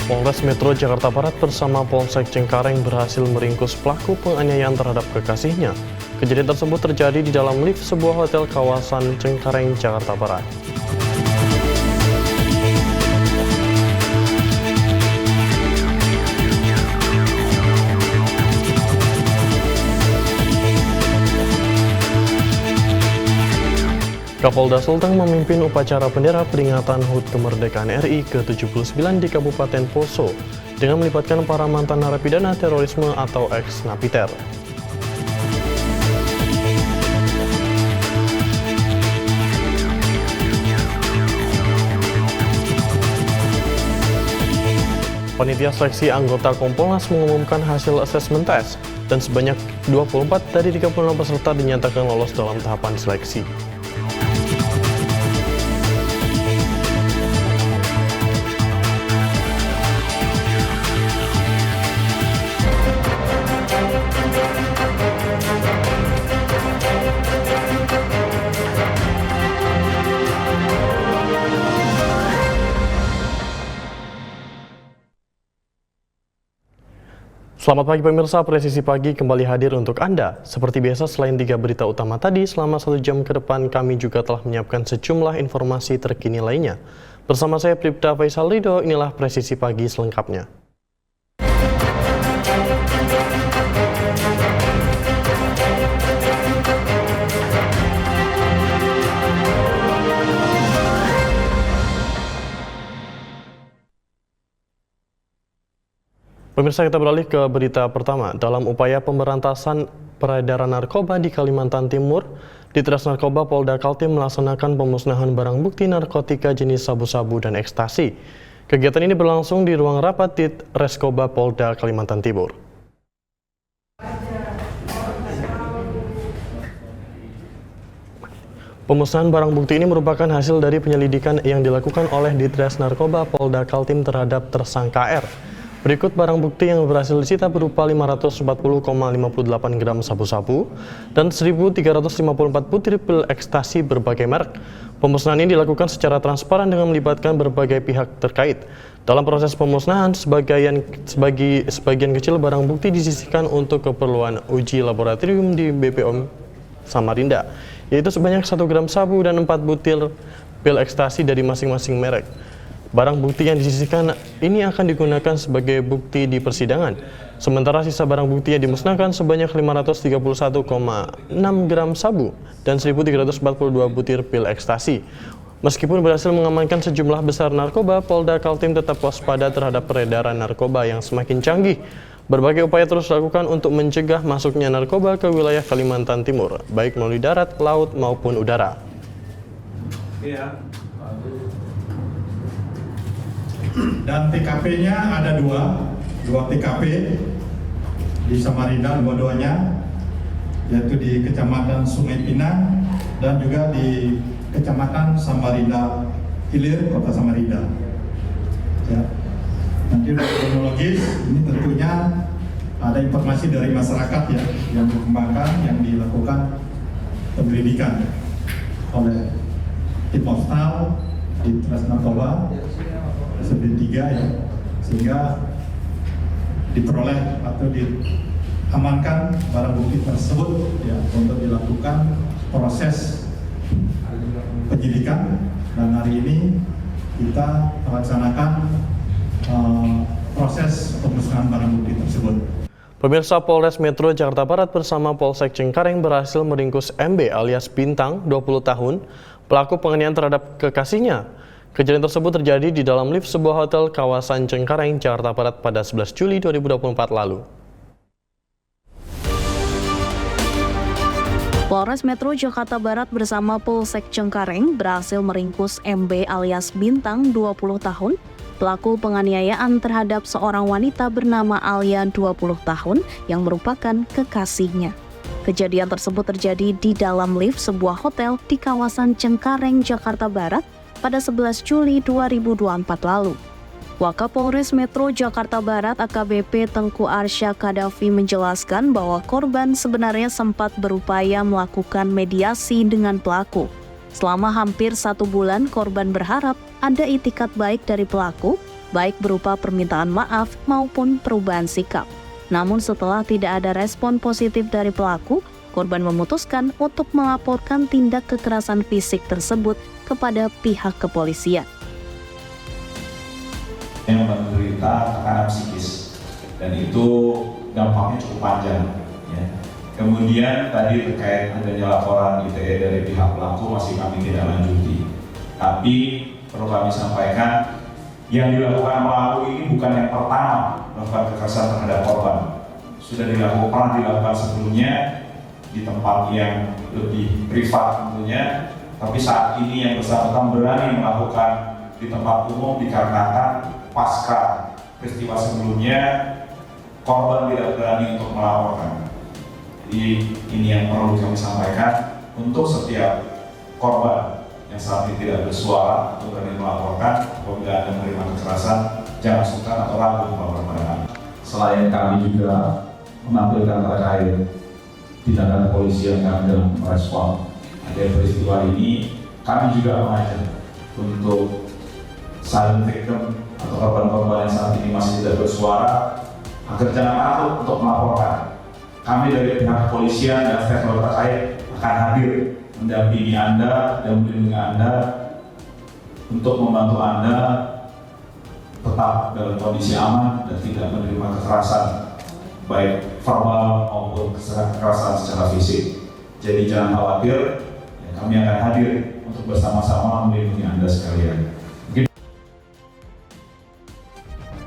Polres Metro Jakarta Barat bersama Polsek Cengkareng berhasil meringkus pelaku penganiayaan terhadap kekasihnya. Kejadian tersebut terjadi di dalam lift sebuah hotel kawasan Cengkareng, Jakarta Barat. Kapolda Sulteng memimpin upacara bendera peringatan HUT Kemerdekaan RI ke-79 di Kabupaten Poso dengan melibatkan para mantan narapidana terorisme atau ex-napiter. Panitia seleksi anggota Kompolnas mengumumkan hasil asesmen tes dan sebanyak 24 dari 36 peserta dinyatakan lolos dalam tahapan seleksi. Selamat pagi pemirsa, Presisi Pagi kembali hadir untuk Anda. Seperti biasa, selain 3 berita utama tadi, selama 1 jam ke depan kami juga telah menyiapkan sejumlah informasi terkini lainnya. Bersama saya Pripta Faisal Ridho, inilah Presisi Pagi selengkapnya. Pemirsa, kita beralih ke berita pertama. Dalam upaya pemberantasan peredaran narkoba di Kalimantan Timur, Ditres Narkoba Polda Kaltim melaksanakan pemusnahan barang bukti narkotika jenis sabu-sabu dan ekstasi. Kegiatan ini berlangsung di ruang rapat Ditreskoba Polda Kalimantan Timur. Pemusnahan barang bukti ini merupakan hasil dari penyelidikan yang dilakukan oleh Ditres Narkoba Polda Kaltim terhadap tersangka R. Berikut barang bukti yang berhasil disita berupa 540,58 gram sabu-sabu dan 1.354 butir pil ekstasi berbagai merek. Pemusnahan ini dilakukan secara transparan dengan melibatkan berbagai pihak terkait. Dalam proses pemusnahan, sebagian kecil barang bukti disisihkan untuk keperluan uji laboratorium di BPOM Samarinda, yaitu sebanyak 1 gram sabu dan 4 butir pil ekstasi dari masing-masing merek. Barang bukti yang disisihkan ini akan digunakan sebagai bukti di persidangan. Sementara sisa barang bukti yang dimusnahkan sebanyak 531,6 gram sabu dan 1.342 butir pil ekstasi. Meskipun berhasil mengamankan sejumlah besar narkoba, Polda Kaltim tetap waspada terhadap peredaran narkoba yang semakin canggih. Berbagai upaya terus dilakukan untuk mencegah masuknya narkoba ke wilayah Kalimantan Timur, baik melalui darat, laut, maupun udara. Dan TKP-nya ada dua TKP di Samarinda, dua-duanya, yaitu di Kecamatan Sungai Pinang dan juga di Kecamatan Samarinda Hilir, Kota Samarinda. Ya. Nanti kronologis ini tentunya ada informasi dari masyarakat ya yang dikembangkan, yang dilakukan penyelidikan oleh tim Postal di Ditres Narkoba Subdit 3 ya, sehingga diperoleh atau diamankan barang bukti tersebut ya untuk dilakukan proses penyidikan, dan hari ini kita melaksanakan proses pemusnahan barang bukti tersebut. Pemirsa, Polres Metro Jakarta Barat bersama Polsek Cengkareng berhasil meringkus MB alias Bintang, 20 tahun, pelaku penganiayaan terhadap kekasihnya. Kejadian tersebut terjadi di dalam lift sebuah hotel kawasan Cengkareng, Jakarta Barat pada 11 Juli 2024 lalu. Polres Metro Jakarta Barat bersama Polsek Cengkareng berhasil meringkus MB alias Bintang, 20 tahun, pelaku penganiayaan terhadap seorang wanita bernama Alia, 20 tahun, yang merupakan kekasihnya. Kejadian tersebut terjadi di dalam lift sebuah hotel di kawasan Cengkareng, Jakarta Barat pada 11 Juli 2024 lalu. Wakapolres Metro Jakarta Barat AKBP Tengku Arsya Kadafi menjelaskan bahwa korban sebenarnya sempat berupaya melakukan mediasi dengan pelaku. Selama hampir 1 bulan, korban berharap ada itikat baik dari pelaku baik berupa permintaan maaf maupun perubahan sikap. Namun setelah tidak ada respon positif dari pelaku, korban memutuskan untuk melaporkan tindak kekerasan fisik tersebut kepada pihak kepolisian. Yang menderita tekanan psikis, dan itu dampaknya cukup panjang. Ya. Kemudian tadi terkait adanya laporan ITE dari pihak pelaku masih kami tidak lanjuti. Tapi perlu kami sampaikan, yang dilakukan pelaku ini bukan yang pertama melakukan kekerasan terhadap korban. Sudah dilakukan sebelumnya di tempat yang lebih privat tentunya, tapi saat ini yang bersangkutan berani melakukan di tempat umum dikarenakan pasca peristiwa sebelumnya korban tidak berani untuk melaporkan. Jadi ini yang perlu kami sampaikan untuk setiap korban yang saat ini tidak bersuara atau berani melaporkan apabila Anda menerima kekerasan, jangan sungkan atau ragu melapor kepada kami. Selain kami juga menampilkan terkait tindakan polisi yang kami dalam merespon ada peristiwa ini, kami juga mengajak untuk silent victim atau korban-korban yang saat ini masih tidak bersuara agar jangan takut untuk melaporkan. Kami dari pihak kepolisian dan stakeholder terkait akan hadir mendampingi Anda dan melindungi Anda untuk membantu Anda tetap dalam kondisi aman dan tidak menerima kekerasan baik verbal maupun kekerasan secara fisik. Jadi jangan khawatir, ya, kami akan hadir untuk bersama-sama melindungi Anda sekalian.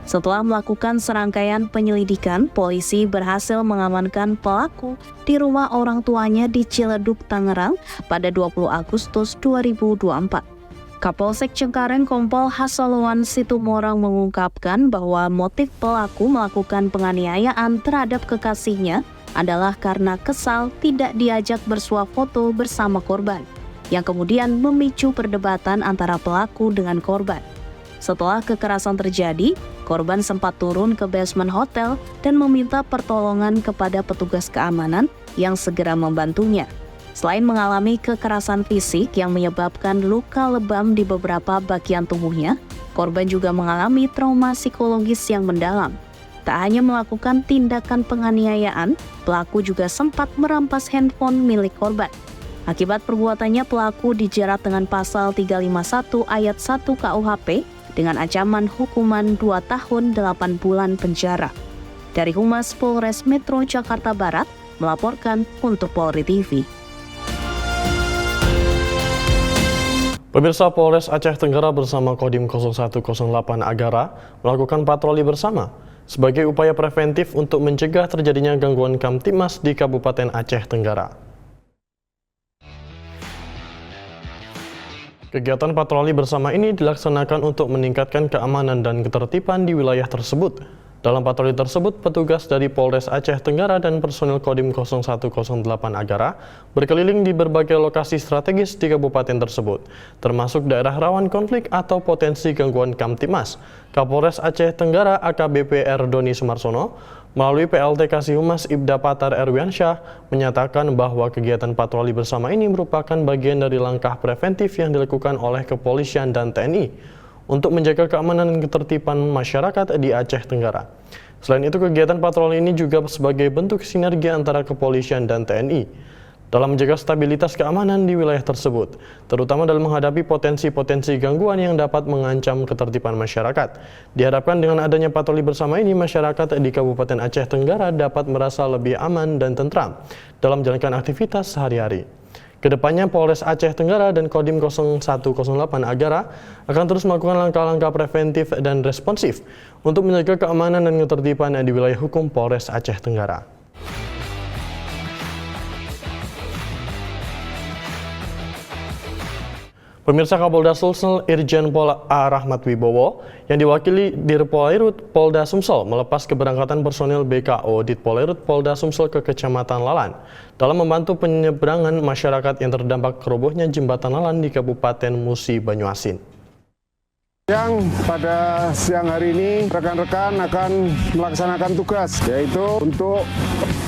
Setelah melakukan serangkaian penyelidikan, polisi berhasil mengamankan pelaku di rumah orang tuanya di Ciledug, Tangerang pada 20 Agustus 2024. Kapolsek Cengkareng Kompol Hasoluan Situmorang mengungkapkan bahwa motif pelaku melakukan penganiayaan terhadap kekasihnya adalah karena kesal tidak diajak bersuah foto bersama korban, yang kemudian memicu perdebatan antara pelaku dengan korban. Setelah kekerasan terjadi, korban sempat turun ke basement hotel dan meminta pertolongan kepada petugas keamanan yang segera membantunya. Selain mengalami kekerasan fisik yang menyebabkan luka lebam di beberapa bagian tubuhnya, korban juga mengalami trauma psikologis yang mendalam. Tak hanya melakukan tindakan penganiayaan, pelaku juga sempat merampas handphone milik korban. Akibat perbuatannya, pelaku dijerat dengan pasal 351 ayat 1 KUHP dengan ancaman hukuman 2 tahun 8 bulan penjara. Dari Humas Polres Metro Jakarta Barat, melaporkan untuk Polri TV. Pemirsa, Polres Aceh Tenggara bersama Kodim 0108 Agara melakukan patroli bersama sebagai upaya preventif untuk mencegah terjadinya gangguan Kamtibmas di Kabupaten Aceh Tenggara. Kegiatan patroli bersama ini dilaksanakan untuk meningkatkan keamanan dan ketertiban di wilayah tersebut. Dalam patroli tersebut, petugas dari Polres Aceh Tenggara dan personil Kodim 0108 Agara berkeliling di berbagai lokasi strategis di kabupaten tersebut, termasuk daerah rawan konflik atau potensi gangguan Kamtibmas. Kapolres Aceh Tenggara AKBP Doni Sumarsono melalui PLT Kasih-Humas Ibda Patar Erwiansyah menyatakan bahwa kegiatan patroli bersama ini merupakan bagian dari langkah preventif yang dilakukan oleh kepolisian dan TNI untuk menjaga keamanan dan ketertiban masyarakat di Aceh Tenggara. Selain itu, kegiatan patroli ini juga sebagai bentuk sinergi antara kepolisian dan TNI dalam menjaga stabilitas keamanan di wilayah tersebut, terutama dalam menghadapi potensi-potensi gangguan yang dapat mengancam ketertiban masyarakat. Diharapkan dengan adanya patroli bersama ini, masyarakat di Kabupaten Aceh Tenggara dapat merasa lebih aman dan tentram dalam menjalankan aktivitas sehari-hari. Kedepannya, Polres Aceh Tenggara dan Kodim 0108 Agara akan terus melakukan langkah-langkah preventif dan responsif untuk menjaga keamanan dan ketertiban di wilayah hukum Polres Aceh Tenggara. Pemirsa, Kapolda Sulsel Irjen Pol A. Rahmat Wibowo yang diwakili Dirpolairut Polda Sumsel melepas keberangkatan personil BKO Ditpolairut Polda Sumsel ke Kecamatan Lalan dalam membantu penyeberangan masyarakat yang terdampak robohnya jembatan Lalan di Kabupaten Musi Banyuasin. Yang pada siang hari ini rekan-rekan akan melaksanakan tugas, yaitu untuk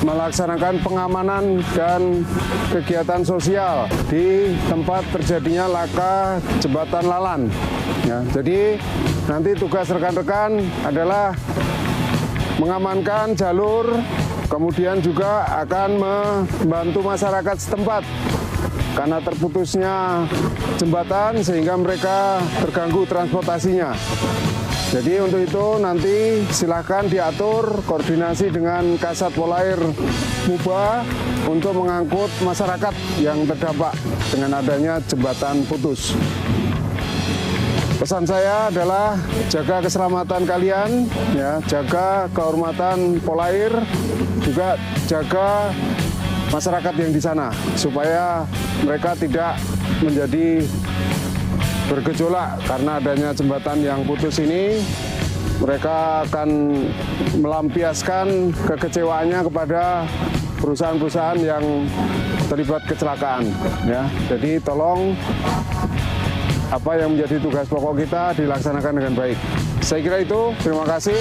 melaksanakan pengamanan dan kegiatan sosial di tempat terjadinya laka jembatan Lalan. Ya, jadi nanti tugas rekan-rekan adalah mengamankan jalur, kemudian juga akan membantu masyarakat setempat karena terputusnya jembatan sehingga mereka terganggu transportasinya. Jadi untuk itu nanti silakan diatur koordinasi dengan Kasat Polair Muba untuk mengangkut masyarakat yang terdampak dengan adanya jembatan putus. Pesan saya adalah jaga keselamatan kalian, ya, jaga kehormatan Polair, juga jaga masyarakat yang di sana supaya mereka tidak menjadi bergejolak karena adanya jembatan yang putus ini. Mereka akan melampiaskan kekecewaannya kepada perusahaan-perusahaan yang terlibat kecelakaan. Ya, jadi tolong apa yang menjadi tugas pokok kita dilaksanakan dengan baik. Saya kira itu. Terima kasih.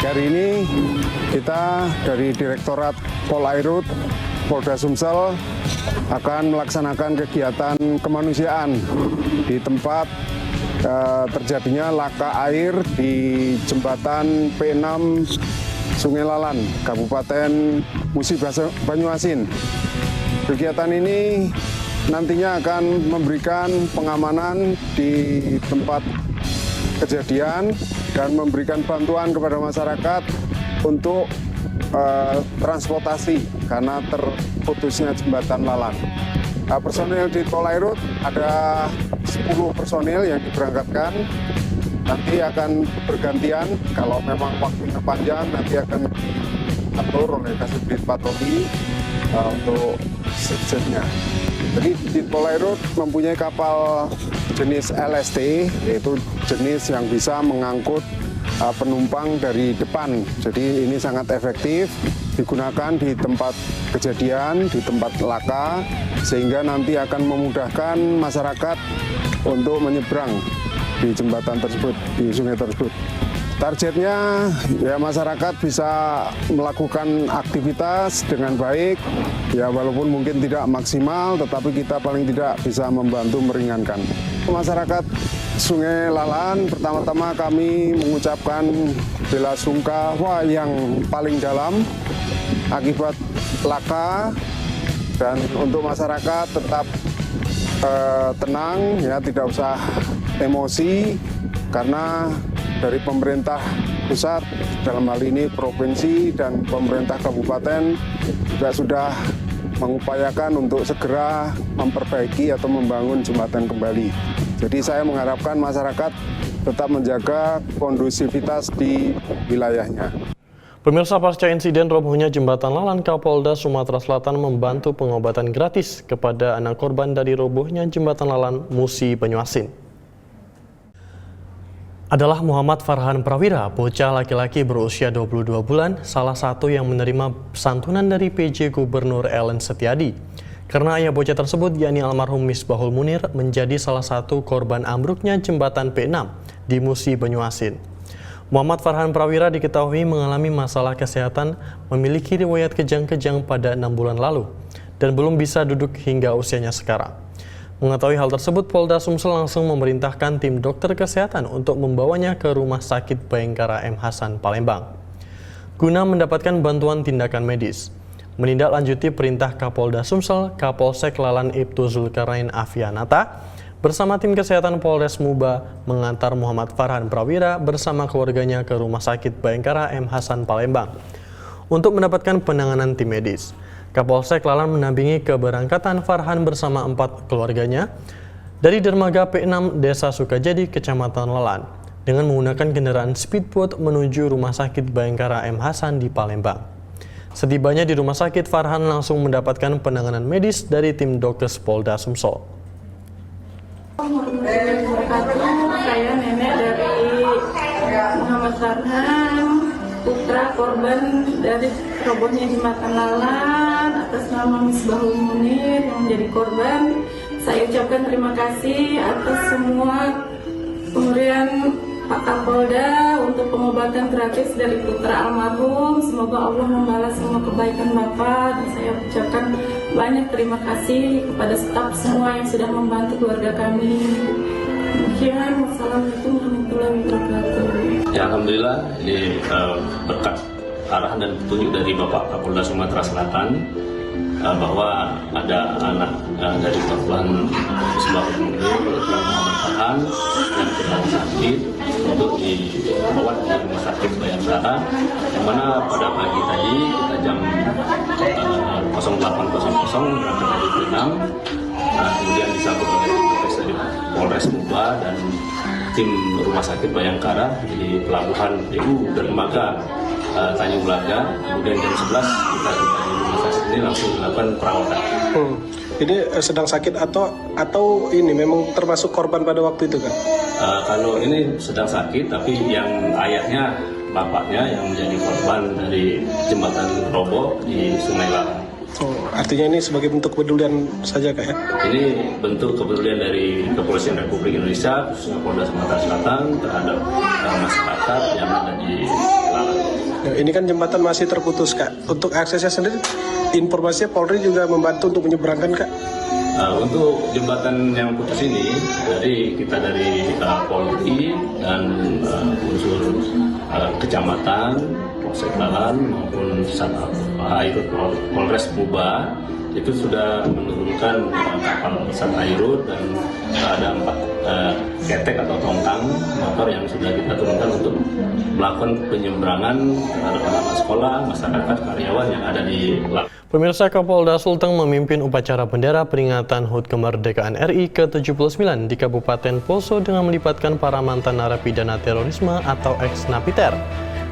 Hari ini kita dari Direktorat Polairut Polda Sumsel akan melaksanakan kegiatan kemanusiaan di tempat terjadinya laka air di jembatan P6 Sungai Lalan, Kabupaten Musi Banyuasin. Kegiatan ini nantinya akan memberikan pengamanan di tempat kejadian dan memberikan bantuan kepada masyarakat untuk transportasi karena terputusnya jembatan Lalan. Personil di Polairut ada 10 personil yang diberangkatkan. Nanti akan bergantian, kalau memang waktunya panjang nanti akan diatur oleh Kasubdit Patroli untuk shift-nya. Jadi di Polairut mempunyai kapal jenis LST, yaitu jenis yang bisa mengangkut penumpang dari depan. Jadi ini sangat efektif digunakan di tempat kejadian, di tempat laka, sehingga nanti akan memudahkan masyarakat untuk menyeberang di jembatan tersebut, di sungai tersebut. Targetnya ya masyarakat bisa melakukan aktivitas dengan baik, ya walaupun mungkin tidak maksimal, tetapi kita paling tidak bisa membantu meringankan. Masyarakat Sungai Lalan, pertama-tama kami mengucapkan bela sungkawa yang paling dalam akibat laka, dan untuk masyarakat tetap tenang, ya tidak usah emosi, karena dari pemerintah pusat, dalam hal ini provinsi dan pemerintah kabupaten juga sudah mengupayakan untuk segera memperbaiki atau membangun jembatan kembali. Jadi saya mengharapkan masyarakat tetap menjaga kondusivitas di wilayahnya. Pemirsa, pasca insiden robohnya jembatan Lalan, Kapolda Sumatera Selatan membantu pengobatan gratis kepada anak korban dari robohnya jembatan Lalan Musi Banyuasin. Adalah Muhammad Farhan Prawira, bocah laki-laki berusia 22 bulan, salah satu yang menerima santunan dari PJ Gubernur Ellen Setiadi. Karena ayah bocah tersebut, yakni almarhum Misbahul Munir, menjadi salah satu korban ambruknya jembatan P6 di Musi Banyuasin. Muhammad Farhan Prawira diketahui mengalami masalah kesehatan, memiliki riwayat kejang-kejang pada 6 bulan lalu, dan belum bisa duduk hingga usianya sekarang. Mengetahui hal tersebut, Polda Sumsel langsung memerintahkan tim dokter kesehatan untuk membawanya ke Rumah Sakit Bayangkara M. Hasan, Palembang, guna mendapatkan bantuan tindakan medis. Menindaklanjuti perintah Kapolda Sumsel, Kapolsek Lalan Ibtu Zulkarnain Afianata bersama tim kesehatan Polres Muba mengantar Muhammad Farhan Prawira bersama keluarganya ke Rumah Sakit Bayangkara M. Hasan, Palembang untuk mendapatkan penanganan tim medis. Kapolsek Lalan mendampingi keberangkatan Farhan bersama 4 keluarganya dari dermaga P6 Desa Sukajadi, Kecamatan Lalan, dengan menggunakan kendaraan speedboat menuju Rumah Sakit Bayangkara M. Hasan di Palembang. Setibanya di rumah sakit, Farhan langsung mendapatkan penanganan medis dari tim dokter Polda Sumsel. Saya nenek dari Karhang, putra korban dari robohnya jembatan Lalan, atas nama Misbahul Munir yang menjadi korban. Saya ucapkan terima kasih atas semua pemberian Pak Kapolda untuk pengobatan gratis dari putra almarhum. Semoga Allah membalas semua kebaikan Bapak, dan saya ucapkan banyak terima kasih kepada staf semua yang sudah membantu keluarga kami. Demikian, wassalamualaikum warahmatullahi wabarakatuh. Ya, alhamdulillah ini berkat arahan dan petunjuk dari Bapak Kapolda Sumatera Selatan bahwa ada anak dari korban Misbahul Munir Muhammad Farhan yang sedang sakit untuk dirawat di Rumah Sakit Bayangkara, yang mana pada pagi tadi kita jam 08.00 berangkat dari Pinang, kemudian disambut oleh dari Polres Muba dan tim Rumah Sakit Bayangkara di Pelabuhan PU Dermaga Tanjung Belaga. Kemudian jam 11 kita tiba di rumah sakit ini langsung dilakukan perawatan. Ini sedang sakit atau ini memang termasuk korban pada waktu itu kan? Kalau ini sedang sakit, tapi yang ayahnya, bapaknya yang menjadi korban dari jembatan roboh di Sungai Lalan. Oh, artinya ini sebagai bentuk kepedulian saja Kak ya? Ini bentuk kepedulian dari Kepolisian Republik Indonesia, khususnya Polda Sumatera Selatan terhadap masyarakat yang ada di Lalan. Nah, ini kan jembatan masih terputus Kak. Untuk aksesnya sendiri, informasinya Polri juga membantu untuk menyeberangkan Kak? Untuk jembatan yang putus ini, kita dari Polri dan unsur kecamatan, Polsek Lalan maupun Airut Polres Muba itu sudah menurunkan kapal Airut dan ada 4 ketek atau tongkang motor yang sudah kita turunkan untuk melakukan penyeberangan terhadap anak sekolah, masyarakat, karyawan yang ada di Lalan. Pemirsa, Kapolda Sulteng memimpin upacara bendera peringatan HUT kemerdekaan RI ke-79 di Kabupaten Poso dengan melibatkan para mantan narapidana terorisme atau ex-napiter.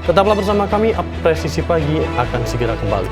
Tetaplah bersama kami, Presisi Pagi akan segera kembali.